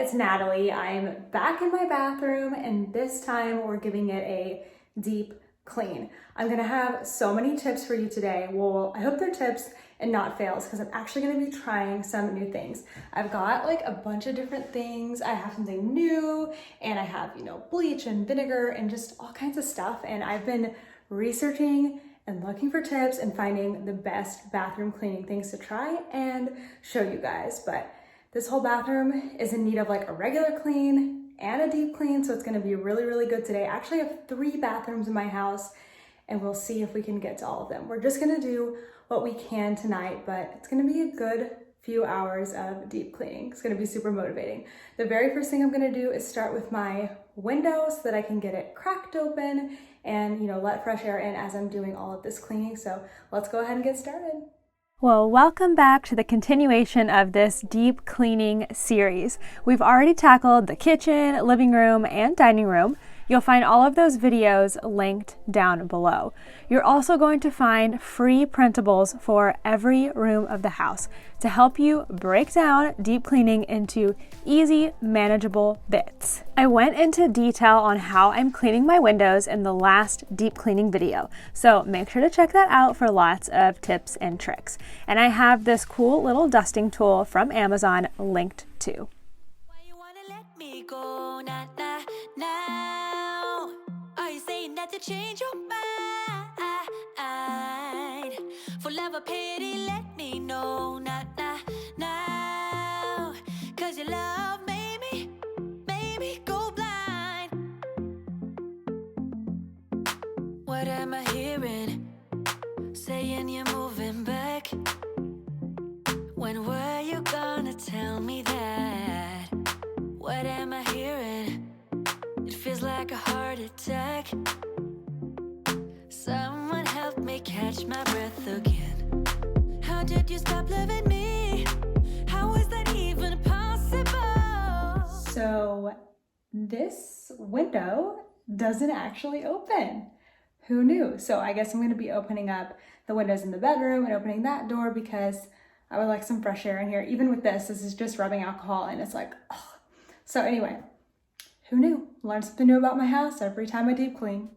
it's Natalie. I'm back in my bathroom and this time we're giving it a deep clean. I'm gonna have so many tips for you today. Well, I hope they're tips and not fails because I'm actually gonna be trying some new things. I've got like a bunch of different things. I have something new and I have, bleach and vinegar and just all kinds of stuff. And I've been researching and looking for tips and finding the best bathroom cleaning things to try and show you guys. But this whole bathroom is in need of like a regular clean and a deep clean, so it's gonna be really, really good today. I actually have 3 bathrooms in my house and we'll see if we can get to all of them. We're just gonna do what we can tonight, but it's gonna be a good few hours of deep cleaning. It's gonna be super motivating. The very first thing I'm gonna do is start with my window so that I can get it cracked open and let fresh air in as I'm doing all of this cleaning. So let's go ahead and get started. Well, welcome back to the continuation of this deep cleaning series. We've already tackled the kitchen, living room, and dining room. You'll find all of those videos linked down below. You're also going to find free printables for every room of the house to help you break down deep cleaning into easy, manageable bits. I went into detail on how I'm cleaning my windows in the last deep cleaning video, so make sure to check that out for lots of tips and tricks. And I have this cool little dusting tool from Amazon linked too. Why you wanna let me go now? Are you saying that to change your mind? For love or pity, let me know now. 'Cause your love made me go blind. What am I hearing? Saying you're moving back. When were you gonna tell me that? What am I hearing? It feels like a heart attack. Someone help me catch my breath again. How did you stop loving me? How is that even possible? So this window doesn't actually open. Who knew? So I guess I'm gonna be opening up the windows in the bedroom and opening that door because I would like some fresh air in here. Even with this is just rubbing alcohol and it's like, oh. So anyway, who knew? Learn something new about my house every time I deep clean.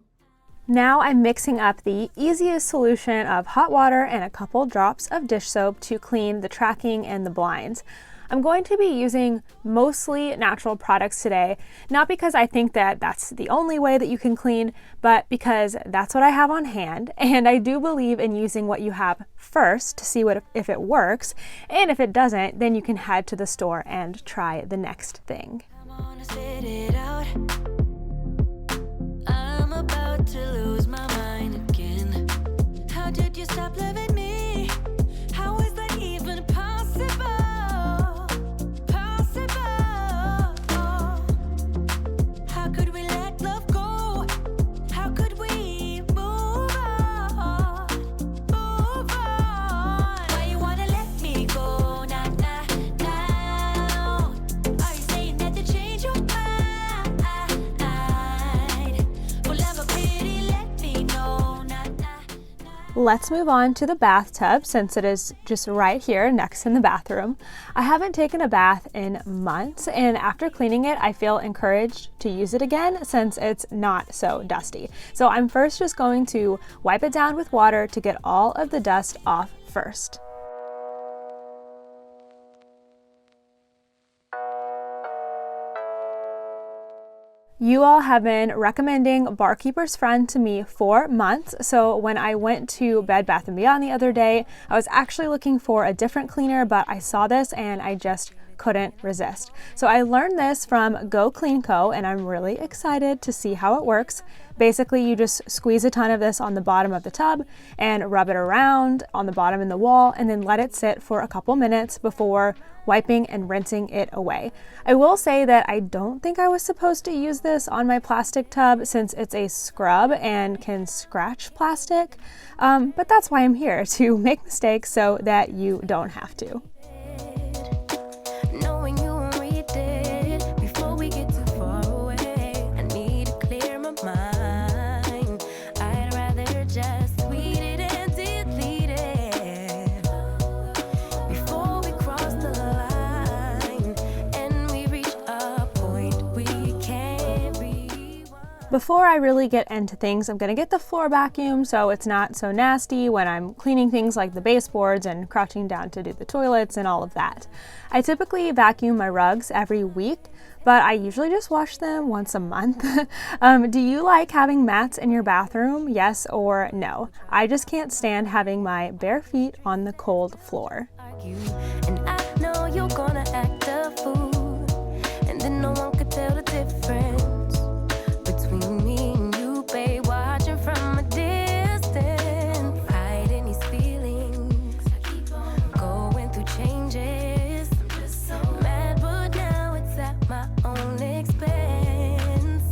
Now I'm mixing up the easiest solution of hot water and a couple drops of dish soap to clean the tracking and the blinds. I'm going to be using mostly natural products today, not because I think that that's the only way that you can clean, but because that's what I have on hand. And I do believe in using what you have first to see if it works. And if it doesn't, then you can head to the store and try the next thing. I'm about to lose my mind again. How did you stop loving me? How is that even possible? How could we let love go? How could we move on? Why you wanna let me go now? Are you saying that to change your mind? For love or pity, let me know now. Let's move on to the bathtub since it is just right here next in the bathroom. I haven't taken a bath in months, and after cleaning it, I feel encouraged to use it again since it's not so dusty. So I'm first just going to wipe it down with water to get all of the dust off first. You all have been recommending Barkeeper's Friend to me for months, so when I went to Bed Bath & Beyond the other day, I was actually looking for a different cleaner, but I saw this and I just couldn't resist. So I learned this from Go Clean Co, and I'm really excited to see how it works. Basically, you just squeeze a ton of this on the bottom of the tub and rub it around on the bottom in the wall and then let it sit for a couple minutes before wiping and rinsing it away. I will say that I don't think I was supposed to use this on my plastic tub since it's a scrub and can scratch plastic, but that's why I'm here, to make mistakes so that you don't have to. Knowing you won't read it before we get too far away. I need to clear my mind. I'd rather just tweet it and delete it before we cross the line and we reach a Before I really get into things, I'm gonna get the floor vacuum so it's not so nasty when I'm cleaning things like the baseboards and crouching down to do the toilets and all of that. I typically vacuum my rugs every week, but I usually just wash them once a month. Do you like having mats in your bathroom? Yes or no? I just can't stand having my bare feet on the cold floor. And I know you're gonna act a fool, and then no one could tell the difference between me and you, babe, watching from a distance. Hiding these feelings, going through changes. I'm just so mad, but now it's at my own expense.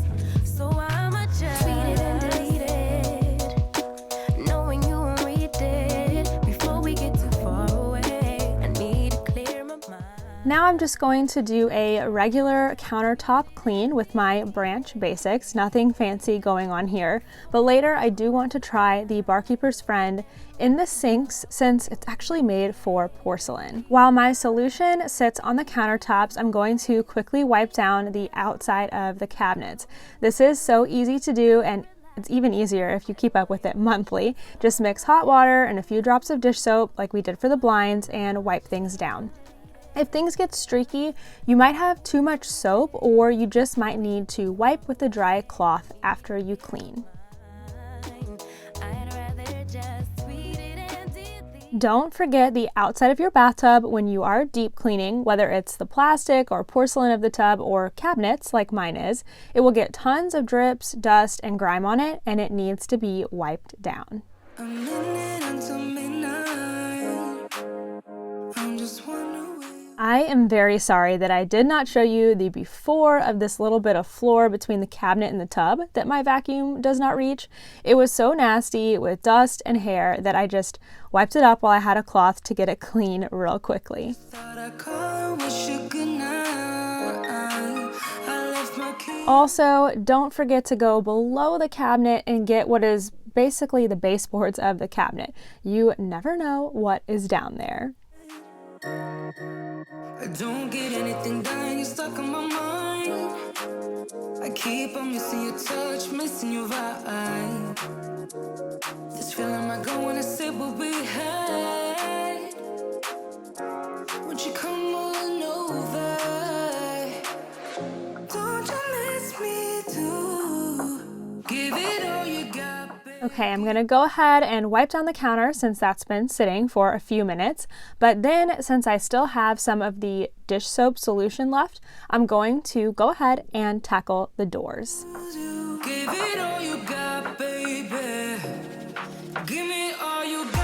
So I'ma just tweet it and delete it, knowing you won't read it before we get too far away. I need to clear my mind. Now I'm just going to do a regular countertop clean with my branch basics, nothing fancy going on here, but later I do want to try the Barkeeper's Friend in the sinks since it's actually made for porcelain. While my solution sits on the countertops, I'm going to quickly wipe down the outside of the cabinets. This is so easy to do, and it's even easier if you keep up with it monthly. Just mix hot water and a few drops of dish soap like we did for the blinds and wipe things down. If things get streaky, you might have too much soap, or you just might need to wipe with a dry cloth after you clean. I'd rather just tweet it and delete. Don't forget the outside of your bathtub when you are deep cleaning, whether it's the plastic or porcelain of the tub or cabinets like mine is. It will get tons of drips, dust, and grime on it, and it needs to be wiped down. A minute until midnight. I'm just wondering. I am very sorry that I did not show you the before of this little bit of floor between the cabinet and the tub that my vacuum does not reach. It was so nasty with dust and hair that I just wiped it up while I had a cloth to get it clean real quickly. Also, don't forget to go below the cabinet and get what is basically the baseboards of the cabinet. You never know what is down there. I don't get anything done, you're stuck on my mind. I keep on missing your touch, missing your vibe. This feeling might go when I say what we had. Won't you come on over? Don't you miss me too? Give it all you got, baby. Okay, I'm gonna go ahead and wipe down the counter since that's been sitting for a few minutes. But then, since I still have some of the dish soap solution left, I'm going to go ahead and tackle the doors. Give it all you got, baby. Give me all you got.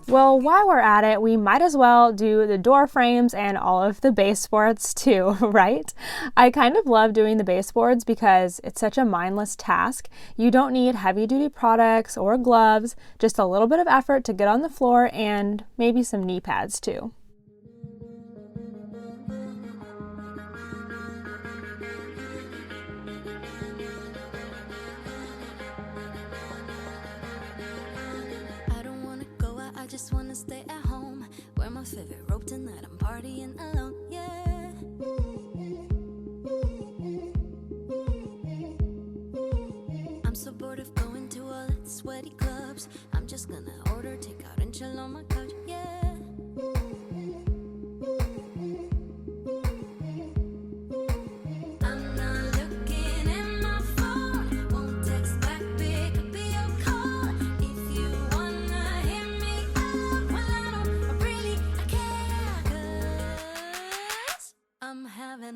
Well, while we're at it, we might as well do the door frames and all of the baseboards too, right? I kind of love doing the baseboards because it's such a mindless task. You don't need heavy-duty products or gloves, just a little bit of effort to get on the floor and maybe some knee pads too. I just wanna stay at home, wear my favorite robe tonight, I'm partying alone, yeah. I'm so bored of going to all the sweaty clubs, I'm just gonna order takeout and chill on my couch, yeah. I'm not looking at my phone, won't text back, pick up your call. If you wanna hit me up, well I don't really care, 'cause I'm having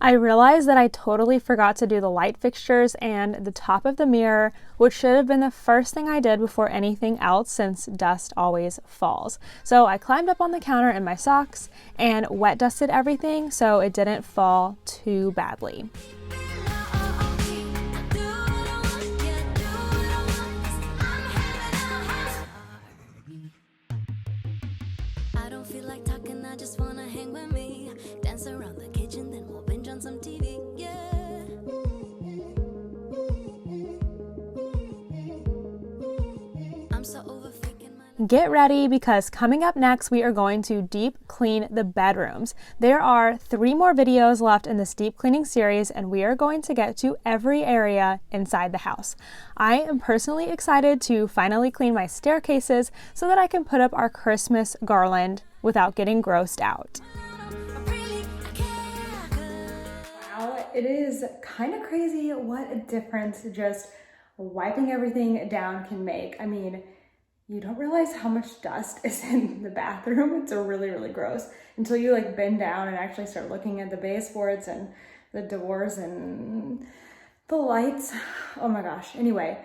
I realized that I totally forgot to do the light fixtures and the top of the mirror, which should have been the first thing I did before anything else since dust always falls. So I climbed up on the counter in my socks and wet dusted everything so it didn't fall too badly. I don't feel like talking, I just wanna hang with me. Dance around the kitchen, then we'll binge on some TV, yeah. I'm so over faking my... Get ready, because coming up next, we are going to deep clean the bedrooms. There are 3 more videos left in this deep cleaning series, and we are going to get to every area inside the house. I am personally excited to finally clean my staircases so that I can put up our Christmas garland without getting grossed out. Wow, it is kind of crazy what a difference just wiping everything down can make. I mean, you don't realize how much dust is in the bathroom. It's really, really gross until you like bend down and actually start looking at the baseboards and the doors and the lights. Oh my gosh. Anyway,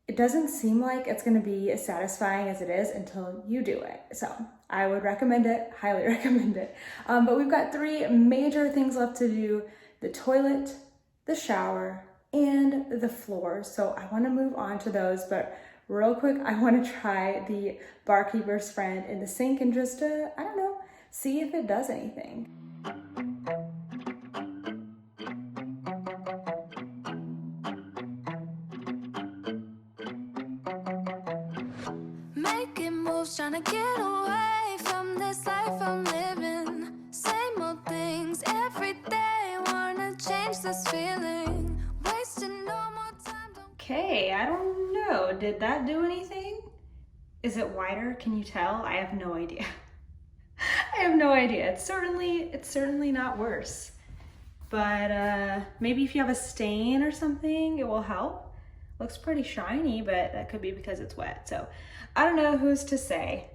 it doesn't seem like it's going to be as satisfying as it is until you do it. So I would recommend it, highly recommend it. But we've got 3 major things left to do: the toilet, the shower, and the floor. So I want to move on to those, but real quick, I want to try the barkeeper's friend in the sink and just, I don't know, see if it does anything. Making moves, trying to get away from this life I'm living. Same old things every day, wanna change this feeling. Wasting no more time. Okay, I don't know. Did that do anything? Is it wider? Can you tell? I have no idea. I have no idea. It's certainly not worse. But maybe if you have a stain or something, it will help. Looks pretty shiny, but that could be because it's wet. So I don't know, who's to say.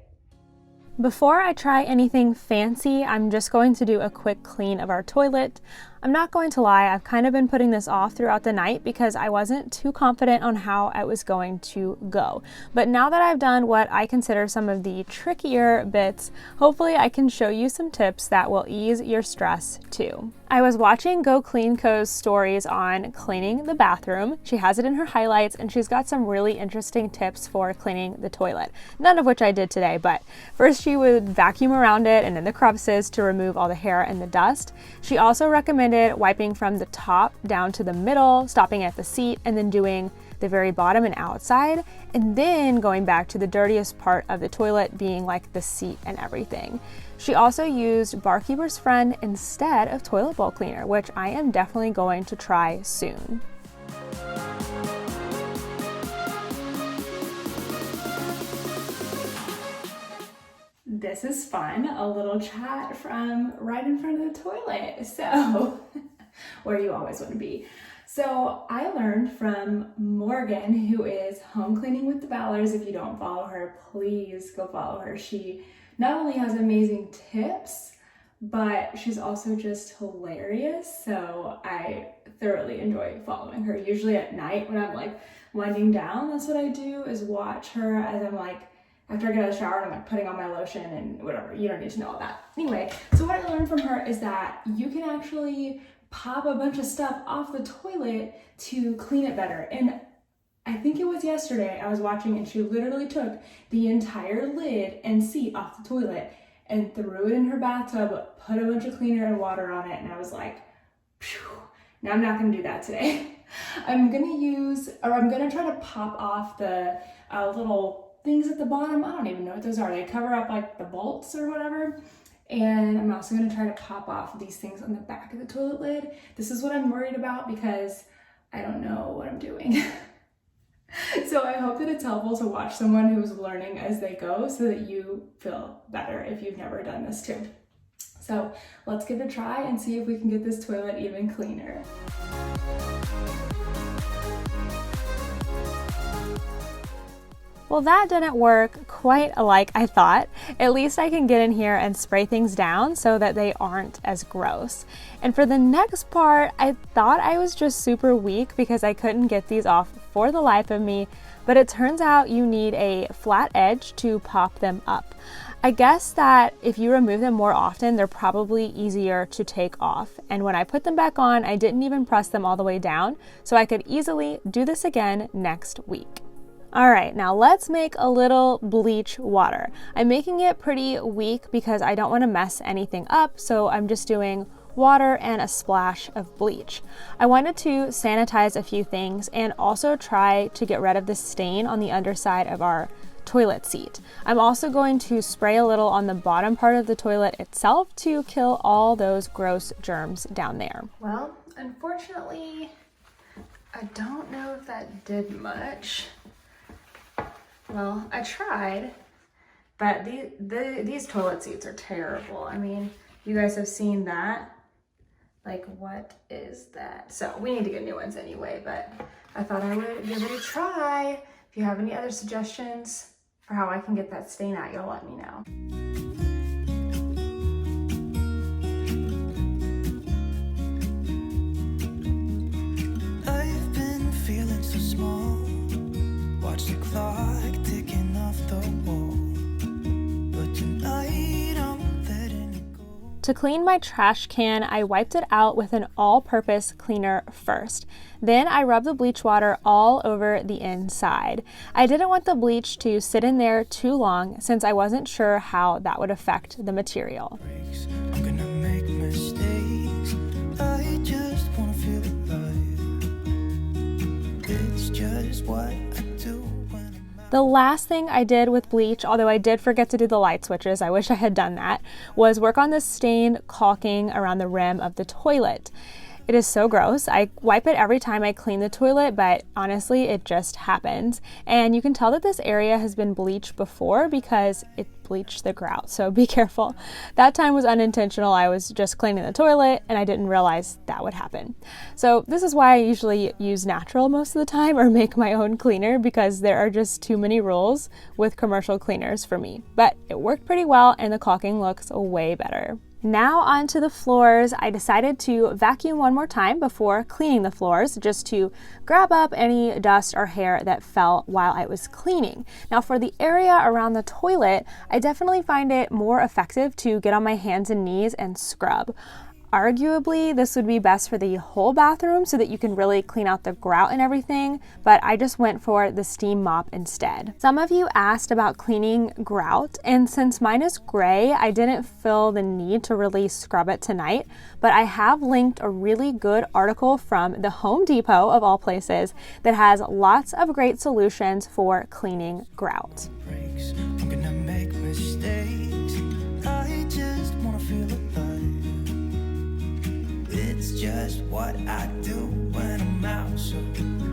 Before I try anything fancy, I'm just going to do a quick clean of our toilet. I'm not going to lie, I've kind of been putting this off throughout the night because I wasn't too confident on how I was going to go. But now that I've done what I consider some of the trickier bits, hopefully I can show you some tips that will ease your stress too. I was watching Go Clean Co's stories on cleaning the bathroom. She has it in her highlights and she's got some really interesting tips for cleaning the toilet. None of which I did today, but first she would vacuum around it and in the crevices to remove all the hair and the dust. She also recommended wiping from the top down to the middle, stopping at the seat, and then doing the very bottom and outside, and then going back to the dirtiest part of the toilet being like the seat and everything. She also used Barkeeper's Friend instead of toilet bowl cleaner, which I am definitely going to try soon. This is fun, a little chat from right in front of the toilet. So, where you always want to be. So I learned from Morgan, who is home cleaning with the Ballers. If you don't follow her, please go follow her. She not only has amazing tips, but she's also just hilarious. So I thoroughly enjoy following her. Usually at night when I'm like winding down, that's what I do, is watch her as I'm like, after I get out of the shower, I'm like putting on my lotion and whatever. You don't need to know all that. Anyway, so what I learned from her is that you can actually pop a bunch of stuff off the toilet to clean it better. And I think it was yesterday I was watching and she literally took the entire lid and seat off the toilet and threw it in her bathtub, put a bunch of cleaner and water on it, and I was like, phew. Now I'm not gonna do that today. I'm gonna try to pop off the little things at the bottom. I don't even know what those are. They cover up like the bolts or whatever. And I'm also gonna try to pop off these things on the back of the toilet lid. This is what I'm worried about because I don't know what I'm doing. So I hope that it's helpful to watch someone who's learning as they go so that you feel better if you've never done this too. So let's give it a try and see if we can get this toilet even cleaner. Well, that didn't work quite like I thought. At least I can get in here and spray things down so that they aren't as gross. And for the next part, I thought I was just super weak because I couldn't get these off for the life of me, but it turns out you need a flat edge to pop them up. I guess that if you remove them more often, they're probably easier to take off. And when I put them back on, I didn't even press them all the way down, so I could easily do this again next week. All right, now let's make a little bleach water. I'm making it pretty weak because I don't want to mess anything up, so I'm just doing water and a splash of bleach. I wanted to sanitize a few things and also try to get rid of the stain on the underside of our toilet seat. I'm also going to spray a little on the bottom part of the toilet itself to kill all those gross germs down there. Well, unfortunately, I don't know if that did much. Well, I tried, but these toilet seats are terrible. I mean, you guys have seen that. Like, what is that? So we need to get new ones anyway, but I thought I would give it a try. If you have any other suggestions for how I can get that stain out, you'll let me know. I've been feeling so small. Watch the clock ticking off the wall. But tonight I'm letting it go. To clean my trash can, I wiped it out with an all-purpose cleaner first. Then I rubbed the bleach water all over the inside. I didn't want the bleach to sit in there too long since I wasn't sure how that would affect the material. I'm gonna make mistakes. I just wanna feel alive. It's just what I do when I'm out. The last thing I did with bleach, although I did forget to do the light switches, I wish I had done that, was work on the stained caulking around the rim of the toilet. It is so gross. I wipe it every time I clean the toilet, but honestly, it just happens. And you can tell that this area has been bleached before because it bleached the grout, so be careful. That time was unintentional. I was just cleaning the toilet and I didn't realize that would happen. So this is why I usually use natural most of the time or make my own cleaner, because there are just too many rules with commercial cleaners for me. But it worked pretty well and the caulking looks way better. Now onto the floors. I decided to vacuum one more time before cleaning the floors just to grab up any dust or hair that fell while I was cleaning. Now for the area around the toilet, I definitely find it more effective to get on my hands and knees and scrub. Arguably, this would be best for the whole bathroom so that you can really clean out the grout and everything, but I just went for the steam mop instead. Some of you asked about cleaning grout, and since mine is gray, I didn't feel the need to really scrub it tonight, but I have linked a really good article from the Home Depot, of all places, that has lots of great solutions for cleaning grout. Breaks. I'm gonna make mistakes. I just wanna feel alive. It's just what I do when I'm out, so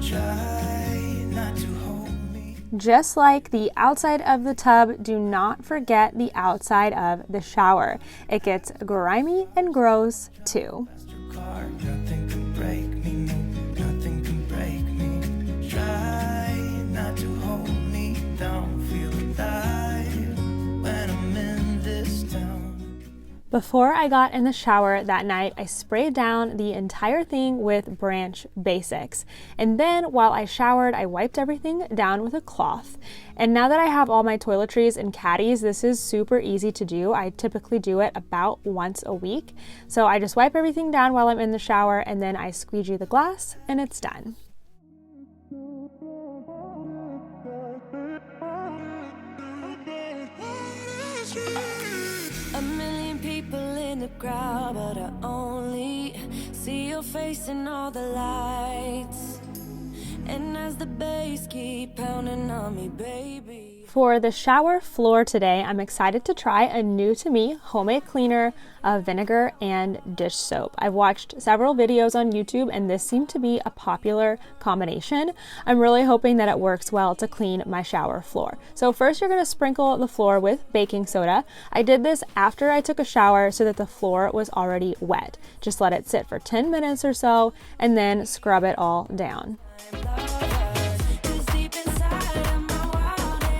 try not to hold me. Just like the outside of the tub, do not forget the outside of the shower. It gets grimy and gross too. Nothing can break me, no, nothing can break me. Try not to hold me down, feel alive when I'm in this town. Before I got in the shower that night, I sprayed down the entire thing with Branch Basics. And then while I showered, I wiped everything down with a cloth. And now that I have all my toiletries and caddies, this is super easy to do. I typically do it about once a week. So I just wipe everything down while I'm in the shower and then I squeegee the glass and it's done. A million people in the crowd, but I only see your face in all the lights. And as the bass keep pounding on me, baby. For the shower floor today, I'm excited to try a new to me homemade cleaner of vinegar and dish soap. I've watched several videos on YouTube and this seemed to be a popular combination. I'm really hoping that it works well to clean my shower floor. So first you're going to sprinkle the floor with baking soda. I did this after I took a shower so that the floor was already wet. Just let it sit for 10 minutes or so and then scrub it all down. Cause deep inside of my wildest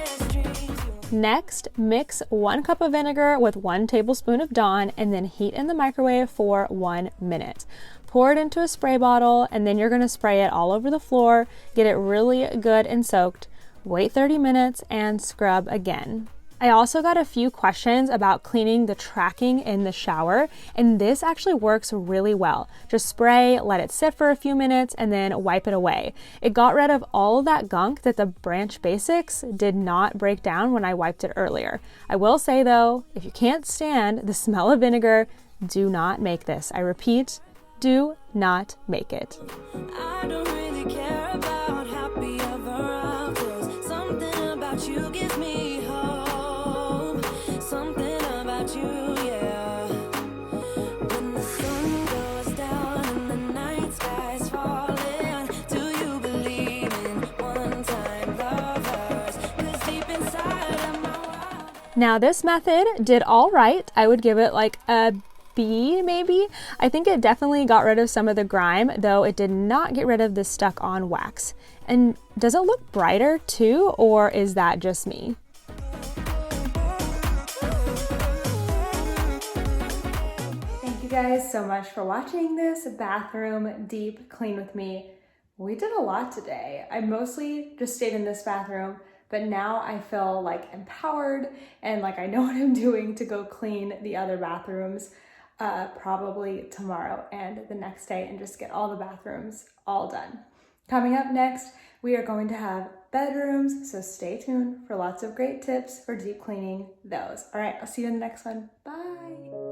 Next, mix 1 cup of vinegar with 1 tablespoon of Dawn and then heat in the microwave for 1 minute. Pour it into a spray bottle and then you're going to spray it all over the floor, get it really good and soaked. Wait 30 minutes and scrub again. I also got a few questions about cleaning the tracking in the shower, and this actually works really well. Just spray, let it sit for a few minutes, and then wipe it away. It got rid of all of that gunk that the Branch Basics did not break down when I wiped it earlier. I will say though, if you can't stand the smell of vinegar, do not make this. I repeat, do not make it. I don't really care about happy ever afters. Something about you gives me hope. Something about you, yeah. When the sun goes down and the night sky's falling, do you believe in one-time lovers? 'Cause deep inside of my world. Now this method did all right. I would give it like a B maybe. I think it definitely got rid of some of the grime, though it did not get rid of the stuck on wax. And does it look brighter too, or is that just me? Thank you guys so much for watching this bathroom deep clean with me. We did a lot today. I mostly just stayed in this bathroom, but now I feel like empowered and like I know what I'm doing to go clean the other bathrooms probably tomorrow and the next day and just get all the bathrooms all done. Coming up next, we are going to have bedrooms, so stay tuned for lots of great tips for deep cleaning those. All right, I'll see you in the next one. Bye.